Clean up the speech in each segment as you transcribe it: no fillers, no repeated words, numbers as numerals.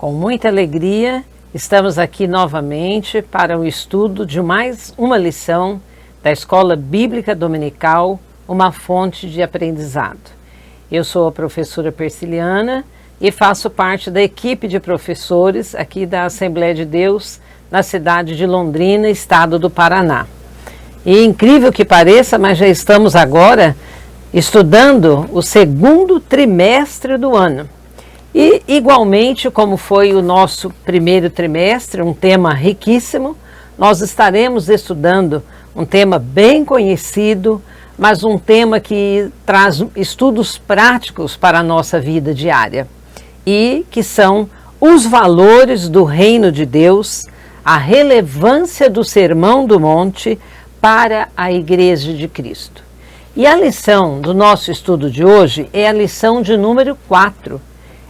Com muita alegria, estamos aqui novamente para o estudo de mais uma lição da Escola Bíblica Dominical, uma fonte de aprendizado. Eu sou a professora Persiliana e faço parte da equipe de professores aqui da Assembleia de Deus, na cidade de Londrina, estado do Paraná. E incrível que pareça, mas já estamos agora estudando o segundo trimestre do ano. E, igualmente, como foi o nosso primeiro trimestre, um tema riquíssimo, nós estaremos estudando um tema bem conhecido, mas um tema que traz estudos práticos para a nossa vida diária, e que são os valores do Reino de Deus, a relevância do Sermão do Monte para a Igreja de Cristo. E a lição do nosso estudo de hoje é a lição de número 4.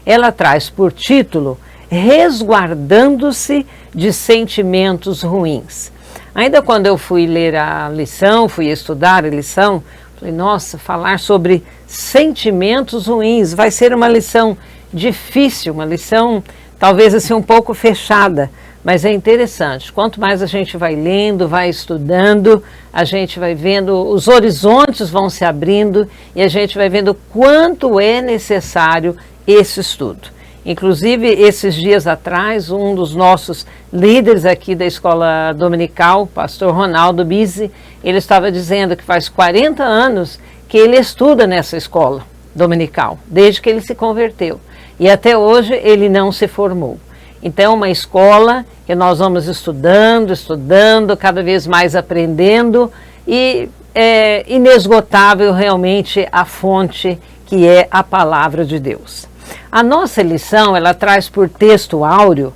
Ela traz por título Resguardando-se de Sentimentos Ruins. Ainda quando eu fui ler a lição, fui estudar a lição, falei, nossa, falar sobre sentimentos ruins vai ser uma lição difícil, uma lição talvez assim um pouco fechada, mas é interessante. Quanto mais a gente vai lendo, vai estudando, a gente vai vendo, os horizontes vão se abrindo e a gente vai vendo quanto é necessário esse estudo. Inclusive, esses dias atrás, um dos nossos líderes aqui da escola dominical, pastor Ronaldo Bizzi, ele estava dizendo que faz 40 anos que ele estuda nessa escola dominical, desde que ele se converteu. E até hoje ele não se formou. Então, uma escola que nós vamos estudando, cada vez mais aprendendo, e é inesgotável realmente a fonte que é a palavra de Deus. A nossa lição, ela traz por texto áureo: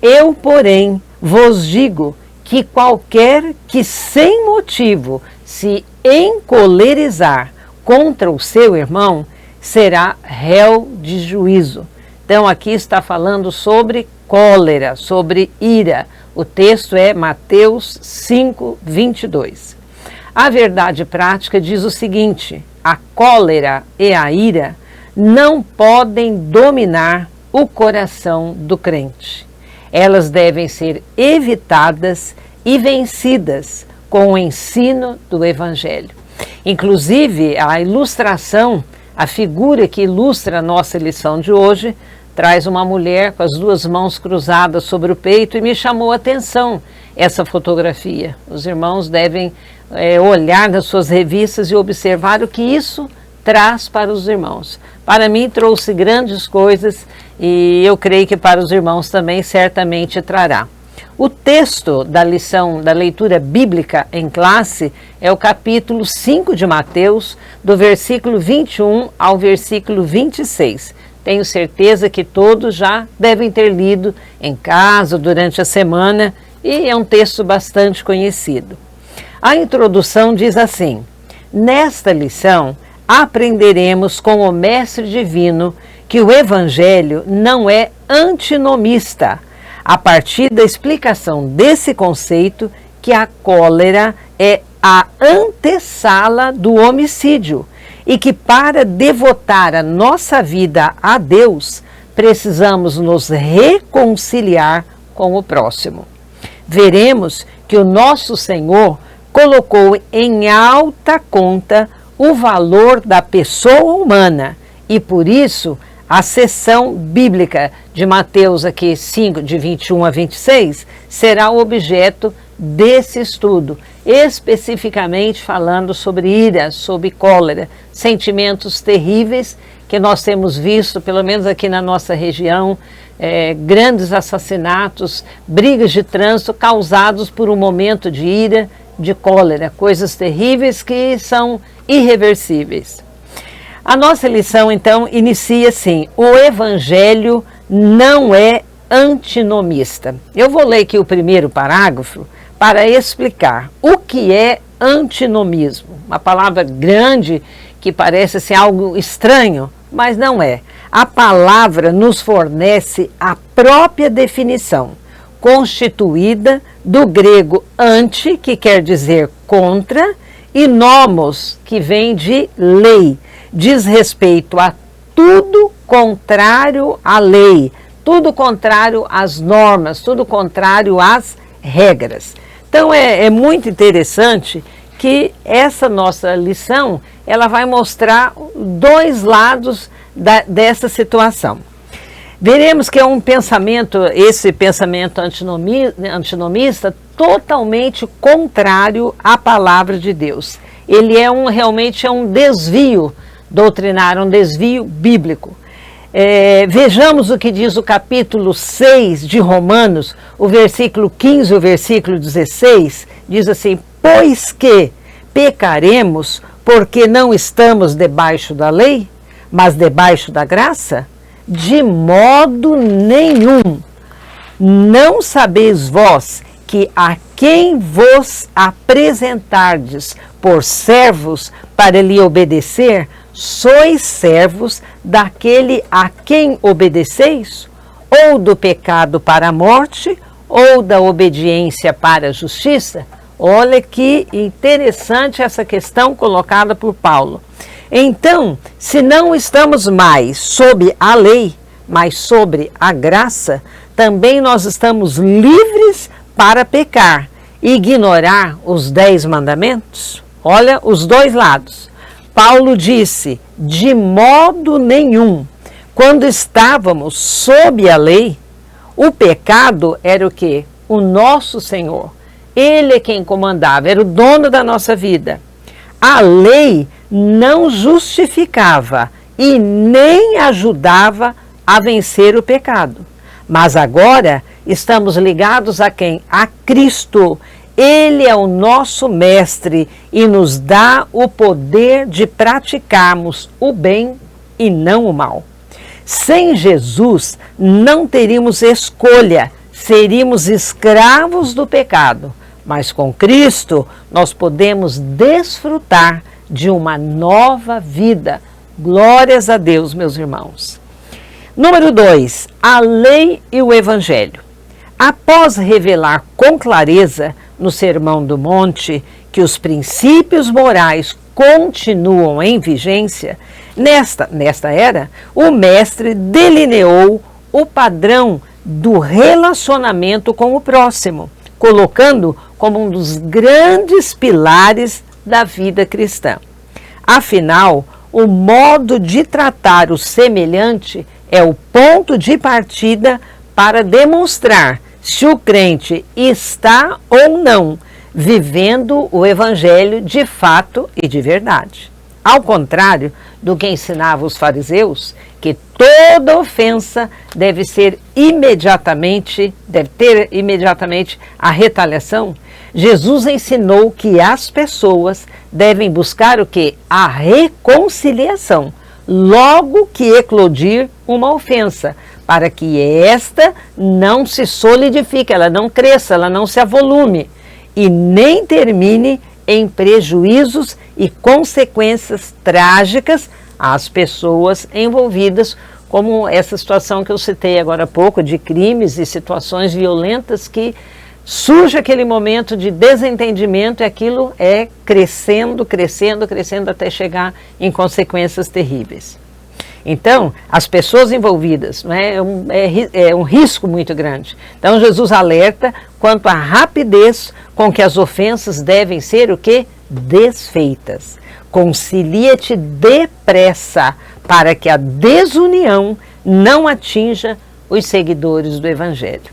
eu, porém, vos digo que qualquer que sem motivo se encolerizar contra o seu irmão será réu de juízo. Então aqui está falando sobre cólera, sobre ira. O texto é Mateus 5, 22. A verdade prática diz o seguinte: a cólera e a ira não podem dominar o coração do crente. Elas devem ser evitadas e vencidas com o ensino do Evangelho. Inclusive, a ilustração, a figura que ilustra a nossa lição de hoje, traz uma mulher com as duas mãos cruzadas sobre o peito e me chamou a atenção essa fotografia. Os irmãos devem olhar nas suas revistas e observar o que isso traz para os irmãos. Para mim trouxe grandes coisas e eu creio que para os irmãos também certamente trará. O texto da lição da leitura bíblica em classe é o capítulo 5 de Mateus, do versículo 21 ao versículo 26. Tenho certeza que todos já devem ter lido em casa durante a semana e é um texto bastante conhecido. A introdução diz assim: nesta lição aprenderemos com o Mestre Divino que o Evangelho não é antinomista, a partir da explicação desse conceito que a cólera é a antessala do homicídio e que para devotar a nossa vida a Deus, precisamos nos reconciliar com o próximo. Veremos que o nosso Senhor colocou em alta conta o valor da pessoa humana e, por isso, a seção bíblica de Mateus aqui 5, de 21 a 26, será o objeto desse estudo, especificamente falando sobre ira, sobre cólera, sentimentos terríveis que nós temos visto, pelo menos aqui na nossa região, grandes assassinatos, brigas de trânsito causados por um momento de ira, de cólera, coisas terríveis que são irreversíveis. A nossa lição, então, inicia assim: o Evangelho não é antinomista. Eu vou ler aqui o primeiro parágrafo para explicar o que é antinomismo. Uma palavra grande que parece assim, algo estranho, mas não é. A palavra nos fornece a própria definição, constituída do grego anti, que quer dizer contra, e nomos, que vem de lei, diz respeito a tudo contrário à lei, tudo contrário às normas, tudo contrário às regras. Então é muito interessante que essa nossa lição, ela vai mostrar dois lados dessa situação. Veremos que é um pensamento, esse pensamento antinomista, totalmente contrário à palavra de Deus. Ele realmente é um desvio doutrinário, um desvio bíblico. Vejamos o que diz o capítulo 6 de Romanos, o versículo 15 e o versículo 16, diz assim: pois que pecaremos porque não estamos debaixo da lei, mas debaixo da graça? De modo nenhum. Não sabeis vós que a quem vos apresentardes por servos para lhe obedecer, sois servos daquele a quem obedeceis? Ou do pecado para a morte, ou da obediência para a justiça? Olha que interessante essa questão colocada por Paulo. Então, se não estamos mais sob a lei, mas sobre a graça, também nós estamos livres para pecar e ignorar os 10 mandamentos? Olha os dois lados. Paulo disse, de modo nenhum. Quando estávamos sob a lei, o pecado era o quê? O nosso Senhor. Ele é quem comandava, era o dono da nossa vida. A lei não justificava e nem ajudava a vencer o pecado. Mas agora estamos ligados a quem? A Cristo. Ele é o nosso mestre e nos dá o poder de praticarmos o bem e não o mal. Sem Jesus, não teríamos escolha, seríamos escravos do pecado. Mas com Cristo, nós podemos desfrutar de uma nova vida. Glórias a Deus, meus irmãos. Número 2, a lei e o evangelho. Após revelar com clareza no Sermão do Monte que os princípios morais continuam em vigência, nesta era, o mestre delineou o padrão do relacionamento com o próximo, colocando como um dos grandes pilares da vida cristã. Afinal, o modo de tratar o semelhante é o ponto de partida para demonstrar se o crente está ou não vivendo o evangelho de fato e de verdade. Ao contrário do que ensinava os fariseus, que toda ofensa deve ter imediatamente a retaliação, Jesus ensinou que as pessoas devem buscar o quê? A reconciliação, logo que eclodir uma ofensa, para que esta não se solidifique, ela não cresça, ela não se avolume e nem termine em prejuízos e consequências trágicas às pessoas envolvidas, como essa situação que eu citei agora há pouco, de crimes e situações violentas que surge aquele momento de desentendimento e aquilo é crescendo até chegar em consequências terríveis. Então, as pessoas envolvidas, né, é um risco muito grande. Então, Jesus alerta quanto à rapidez com que as ofensas devem ser o quê? Desfeitas. Concilia-te depressa para que a desunião não atinja os seguidores do Evangelho.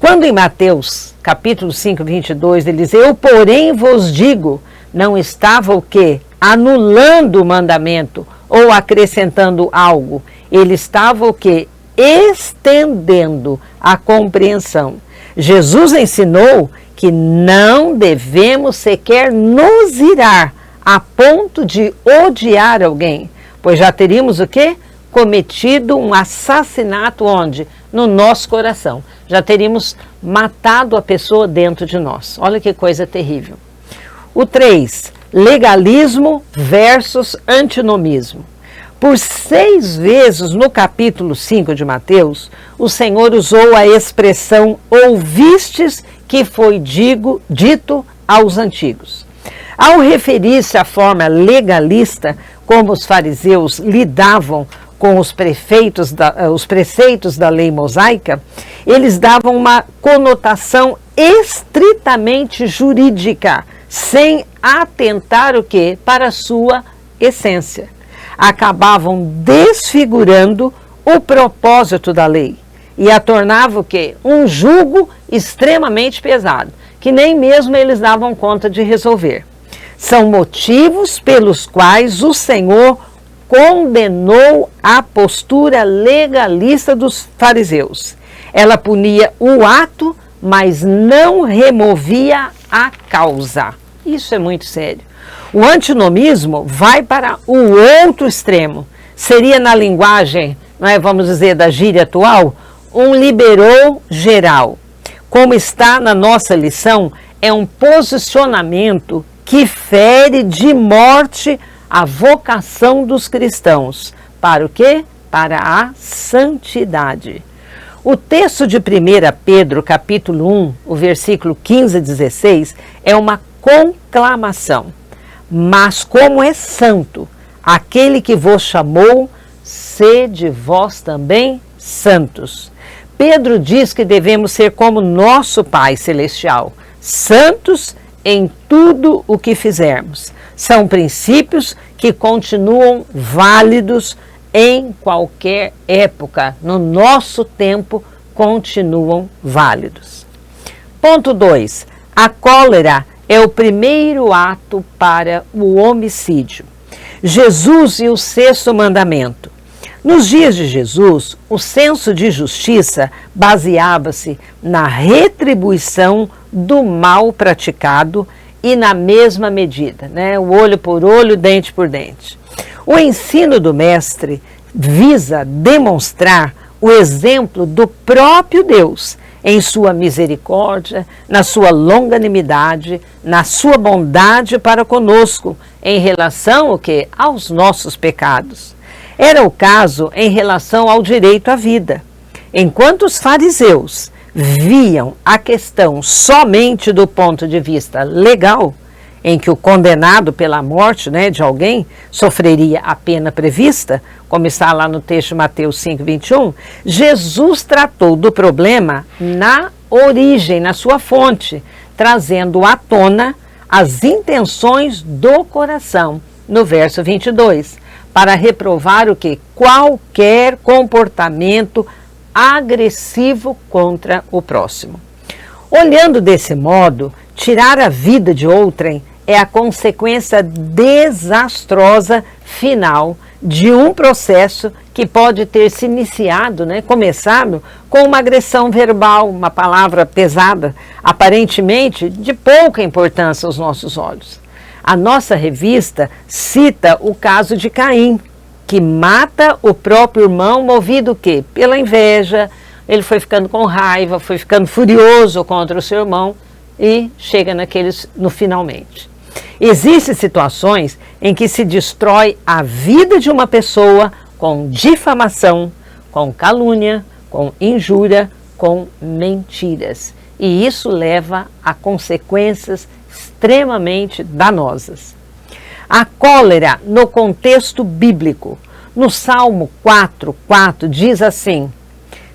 Quando em Mateus, capítulo 5, 22, ele diz, eu, porém, vos digo, não estava o quê? Anulando o mandamento ou acrescentando algo. Ele estava o quê? Estendendo a compreensão. Jesus ensinou que não devemos sequer nos irar a ponto de odiar alguém, pois já teríamos o quê? Cometido um assassinato onde? No nosso coração. Já teríamos matado a pessoa dentro de nós. Olha que coisa terrível. O 3, legalismo versus antinomismo. Por 6 vezes no capítulo 5 de Mateus, o Senhor usou a expressão ouvistes que foi dito aos antigos. Ao referir-se à forma legalista como os fariseus lidavam com os preceitos da lei mosaica, eles davam uma conotação estritamente jurídica, sem atentar o quê? Para a sua essência. Acabavam desfigurando o propósito da lei e a tornava o quê? Um jugo extremamente pesado, que nem mesmo eles davam conta de resolver. São motivos pelos quais o Senhor condenou a postura legalista dos fariseus. Ela punia o ato, mas não removia a causa. Isso é muito sério. O antinomismo vai para o outro extremo. Seria, na linguagem, vamos dizer, da gíria atual, um liberou geral. Como está na nossa lição, é um posicionamento que fere de morte a vocação dos cristãos. Para o quê? Para a santidade. O texto de 1 Pedro, capítulo 1, o versículo 15 a 16, é uma conclamação. Mas como é santo aquele que vos chamou, sede vós também santos. Pedro diz que devemos ser como nosso Pai Celestial, santos em tudo o que fizermos. São princípios que continuam válidos em qualquer época. No nosso tempo, continuam válidos. Ponto 2. A cólera é o primeiro ato para o homicídio. Jesus e o sexto mandamento. Nos dias de Jesus, o senso de justiça baseava-se na retribuição do mal praticado e na mesma medida, o olho por olho, dente por dente. O ensino do mestre visa demonstrar o exemplo do próprio Deus em sua misericórdia, na sua longanimidade, na sua bondade para conosco, em relação ao quê? Aos nossos pecados. Era o caso em relação ao direito à vida. Enquanto os fariseus viam a questão somente do ponto de vista legal, em que o condenado pela morte de alguém sofreria a pena prevista, como está lá no texto de Mateus 5:21, Jesus tratou do problema na origem, na sua fonte, trazendo à tona as intenções do coração, no verso 22, para reprovar o que? Qualquer comportamento agressivo contra o próximo. Olhando desse modo, tirar a vida de outrem é a consequência desastrosa final de um processo que pode ter se iniciado, começado com uma agressão verbal, uma palavra pesada, aparentemente de pouca importância aos nossos olhos. A nossa revista cita o caso de Caim, que mata o próprio irmão movido o quê? Pela inveja. Ele foi ficando com raiva, foi ficando furioso contra o seu irmão e chega no finalmente. Existem situações em que se destrói a vida de uma pessoa com difamação, com calúnia, com injúria, com mentiras. E isso leva a consequências extremamente danosas. A cólera no contexto bíblico. No Salmo 4:4 diz assim: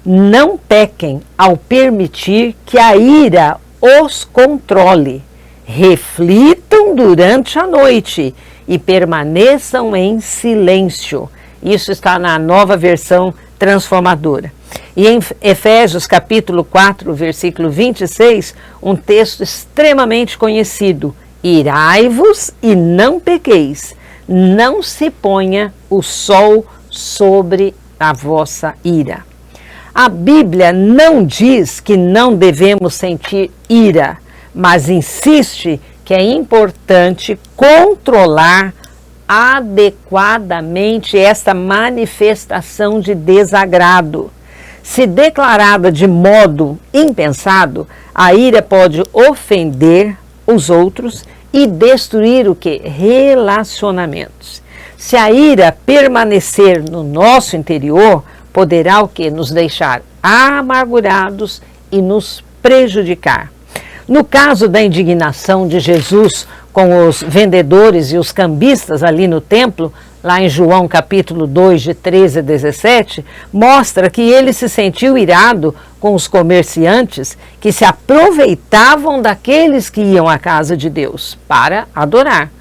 não pequem ao permitir que a ira os controle. Reflitam durante a noite e permaneçam em silêncio. Isso está na Nova Versão Transformadora. E em Efésios capítulo 4, versículo 26, um texto extremamente conhecido. Irai-vos e não pequeis, não se ponha o sol sobre a vossa ira. A Bíblia não diz que não devemos sentir ira, mas insiste que é importante controlar adequadamente esta manifestação de desagrado. Se declarada de modo impensado, a ira pode ofender os outros e destruir o quê? Relacionamentos. Se a ira permanecer no nosso interior, poderá o quê? Nos deixar amargurados e nos prejudicar. No caso da indignação de Jesus com os vendedores e os cambistas ali no templo, lá em João capítulo 2, de 13 a 17, mostra que ele se sentiu irado com os comerciantes que se aproveitavam daqueles que iam à casa de Deus para adorar.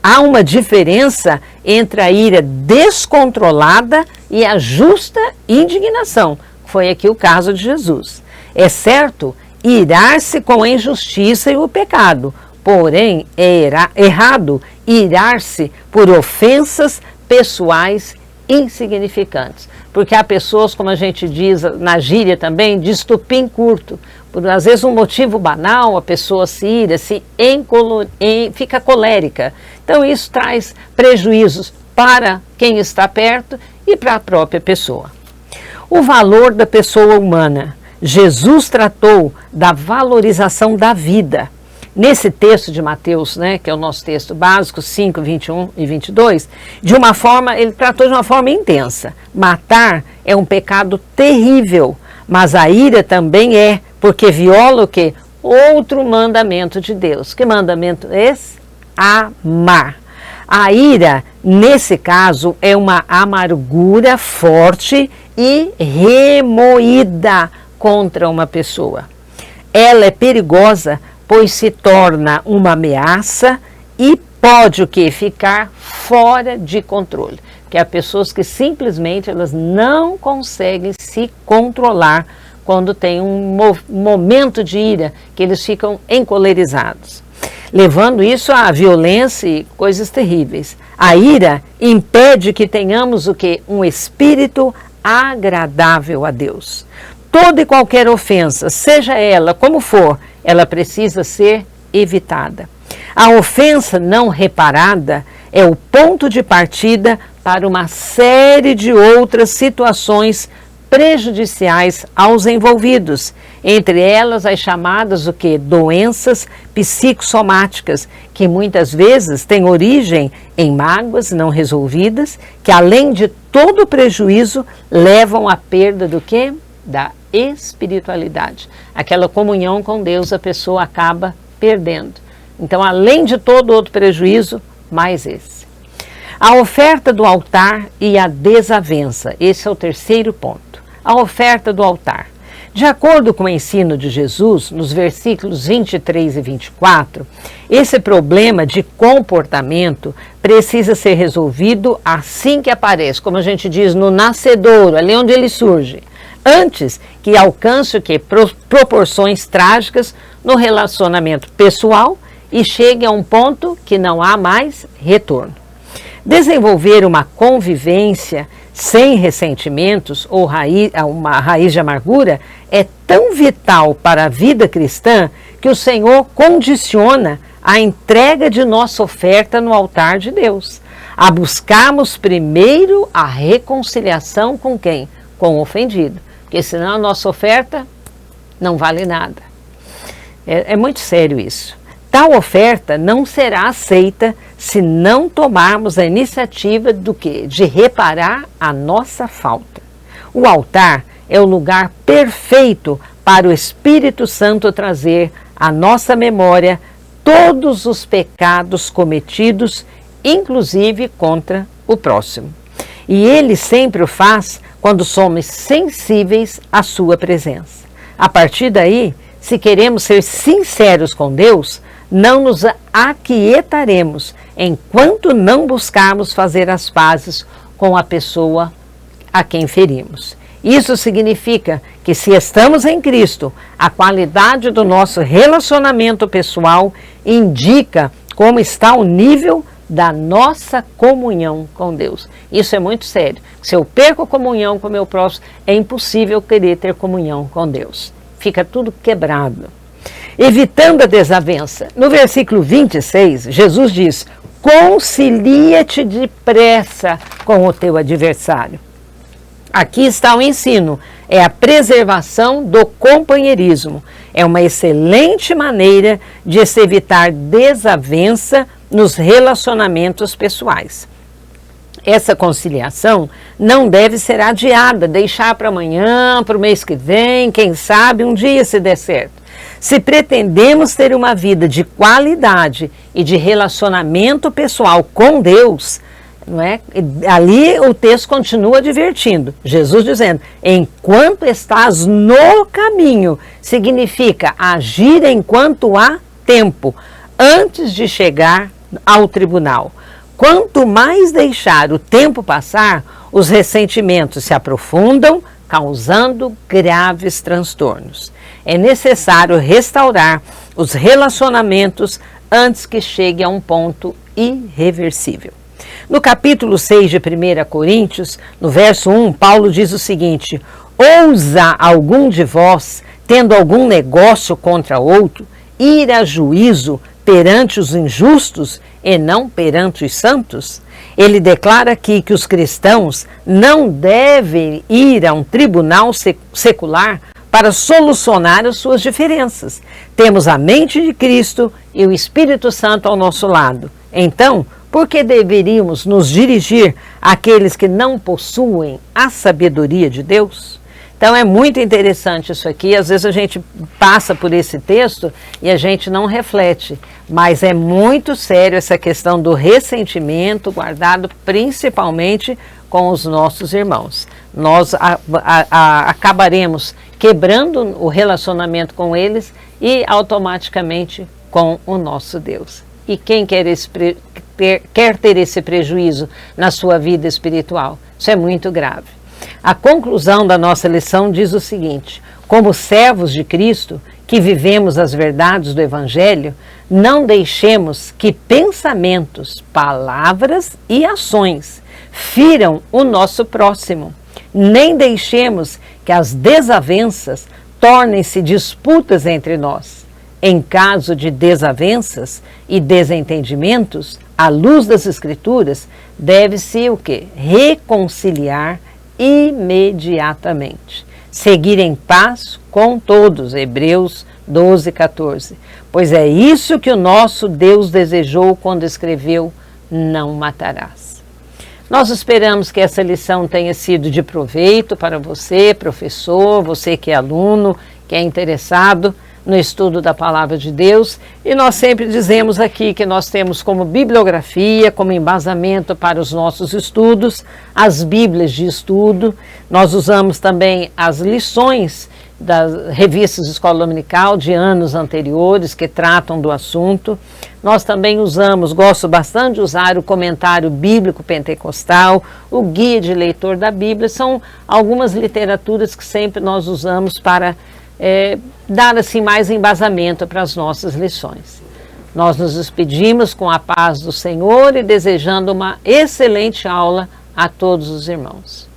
Há uma diferença entre a ira descontrolada e a justa indignação, que foi aqui o caso de Jesus. É certo irar-se com a injustiça e o pecado, porém é errado irar-se por ofensas pessoais insignificantes. Porque há pessoas, como a gente diz na gíria também, de estupim curto. Por às vezes um motivo banal, a pessoa se ira, fica colérica. Então isso traz prejuízos para quem está perto e para a própria pessoa. O valor da pessoa humana. Jesus tratou da valorização da vida. Nesse texto de Mateus, que é o nosso texto básico, 5, 21 e 22, ele tratou de uma forma intensa. Matar é um pecado terrível, mas a ira também é, porque viola o quê? Outro mandamento de Deus. Que mandamento é esse? Amar. A ira, nesse caso, é uma amargura forte e remoída contra uma pessoa. Ela é perigosa, pois se torna uma ameaça e pode o quê? Ficar fora de controle. Porque há pessoas que simplesmente elas não conseguem se controlar quando tem um momento de ira, que eles ficam encolerizados, levando isso à violência e coisas terríveis. A ira impede que tenhamos o quê? Um espírito agradável a Deus. Toda e qualquer ofensa, seja ela como for, ela precisa ser evitada. A ofensa não reparada é o ponto de partida para uma série de outras situações prejudiciais aos envolvidos, entre elas as chamadas doenças psicossomáticas, que muitas vezes têm origem em mágoas não resolvidas, que além de todo o prejuízo, levam à perda do quê? Da espiritualidade. Aquela comunhão com Deus a pessoa acaba perdendo. Então, além de todo outro prejuízo, mais esse. A oferta do altar e a desavença. Esse é o terceiro ponto. A oferta do altar. De acordo com o ensino de Jesus, nos versículos 23 e 24, esse problema de comportamento precisa ser resolvido assim que aparece, como a gente diz, no nascedouro, ali onde ele surge, antes que alcance proporções trágicas no relacionamento pessoal e chegue a um ponto que não há mais retorno. Desenvolver uma convivência sem ressentimentos ou uma raiz de amargura é tão vital para a vida cristã que o Senhor condiciona a entrega de nossa oferta no altar de Deus, a buscarmos primeiro a reconciliação com quem? Com o ofendido, porque senão a nossa oferta não vale nada. É muito sério isso. Tal oferta não será aceita se não tomarmos a iniciativa do quê? De reparar a nossa falta. O altar é o lugar perfeito para o Espírito Santo trazer à nossa memória todos os pecados cometidos, inclusive contra o próximo. E ele sempre o faz quando somos sensíveis à sua presença. A partir daí, se queremos ser sinceros com Deus, não nos aquietaremos enquanto não buscarmos fazer as pazes com a pessoa a quem ferimos. Isso significa que, se estamos em Cristo, a qualidade do nosso relacionamento pessoal indica como está o nível da nossa comunhão com Deus. Isso é muito sério. Se eu perco a comunhão com o meu próximo, é impossível querer ter comunhão com Deus. Fica tudo quebrado. Evitando a desavença. No versículo 26, Jesus diz: concilia-te depressa com o teu adversário. Aqui está o ensino, é a preservação do companheirismo. É uma excelente maneira de se evitar desavença nos relacionamentos pessoais. Essa conciliação não deve ser adiada, deixar para amanhã, para o mês que vem, quem sabe um dia se der certo. Se pretendemos ter uma vida de qualidade e de relacionamento pessoal com Deus, Não é? Ali o texto continua advertindo, Jesus dizendo, enquanto estás no caminho, significa agir enquanto há tempo, antes de chegar ao tribunal. Quanto mais deixar o tempo passar, os ressentimentos se aprofundam, causando graves transtornos. É necessário restaurar os relacionamentos antes que chegue a um ponto irreversível. No capítulo 6 de 1 Coríntios, no verso 1, Paulo diz o seguinte: ousa algum de vós, tendo algum negócio contra outro, ir a juízo perante os injustos e não perante os santos? Ele declara aqui que os cristãos não devem ir a um tribunal secular para solucionar as suas diferenças. Temos a mente de Cristo e o Espírito Santo ao nosso lado. Então, por que deveríamos nos dirigir àqueles que não possuem a sabedoria de Deus? Então é muito interessante isso aqui, às vezes a gente passa por esse texto e a gente não reflete, mas é muito sério essa questão do ressentimento guardado principalmente com os nossos irmãos. Nós acabaremos quebrando o relacionamento com eles e automaticamente com o nosso Deus. E quem quer ter esse prejuízo na sua vida espiritual? Isso é muito grave. A conclusão da nossa lição diz o seguinte: como servos de Cristo, que vivemos as verdades do Evangelho, não deixemos que pensamentos, palavras e ações firam o nosso próximo. Nem deixemos que as desavenças tornem-se disputas entre nós. Em caso de desavenças e desentendimentos, à luz das Escrituras, deve-se o quê? Reconciliar imediatamente. Seguir em paz com todos. Hebreus 12, 14. Pois é isso que o nosso Deus desejou quando escreveu: não matarás. Nós esperamos que essa lição tenha sido de proveito para você, professor, você que é aluno, que é interessado no estudo da Palavra de Deus, e nós sempre dizemos aqui que nós temos como bibliografia, como embasamento para os nossos estudos, as Bíblias de estudo. Nós usamos também as lições das revistas de escola dominical de anos anteriores que tratam do assunto. Nós também usamos, gosto bastante de usar o comentário bíblico pentecostal, o guia de leitor da Bíblia. São algumas literaturas que sempre nós usamos para dar assim mais embasamento para as nossas lições. Nós nos despedimos com a paz do Senhor e desejando uma excelente aula a todos os irmãos.